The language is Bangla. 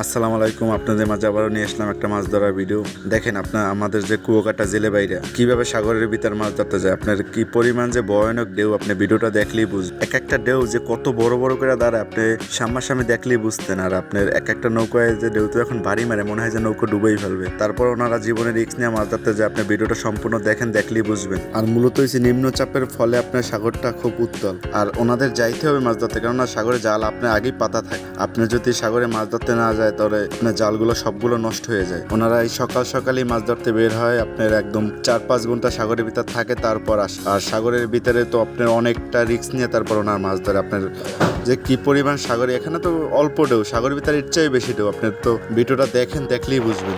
আসসালামু আলাইকুম। আপনাদের মাঝে আবারও নিয়ে আসলাম একটা মাছ ধরার ভিডিও। দেখেন আপনার আমাদের যে কুয়াকাটা জেলে বাইরা কিভাবে সাগরের ভিতর মাছ ধরতে যায়, আপনার কি পরিমাণ যে ভয়ানক ঢেউ, আপনি ভিডিওটা দেখলেই বুঝবেন। এক একটা ঢেউ যে কত বড় বড় করে দাঁড়ায়, আপনি সামনাসামনি দেখলেই বুঝতেন। আর আপনার এক একটা নৌকায় যে ঢেউ তো এখন ভারী মারে, মনে হয় যে নৌকা ডুবেই ফেলবে। তারপর ওনারা জীবনের রিস্ক নিয়ে মাছ ধরতে যায়, আপনি ভিডিওটা সম্পূর্ণ দেখেন, দেখলেই বুঝবেন। আর মূলত হচ্ছে নিম্নচাপের ফলে আপনার সাগরটা খুব উত্তাল, আর ওনাদের যাইতে হবে মাছ ধরতে, কেননা সাগরে জাল আপনার আগেই পাতা থাকে। আপনি যদি সাগরে মাছ ধরতে না যায় তাহলে আপনার জালগুলো সবগুলো নষ্ট হয়ে যায়। ওনারা এই সকাল সকালই মাছ ধরতে বের হয়, আপনার একদম 4-5 ঘন্টা সাগরের ভিতর থাকে, তারপর আসে। আর সাগরের ভিতরে তো আপনার অনেকটা রিস্ক নিয়ে তারপর ওনার মাছ ধরে। আপনার যে কি পরিমাণ সাগরে, এখানে তো অল্প ঢেউ, সাগরের ভিতরে এর চেয়ে বেশি ঢেউ। আপনার তো ভিডিওটা দেখেন, দেখলেই বুঝবেন।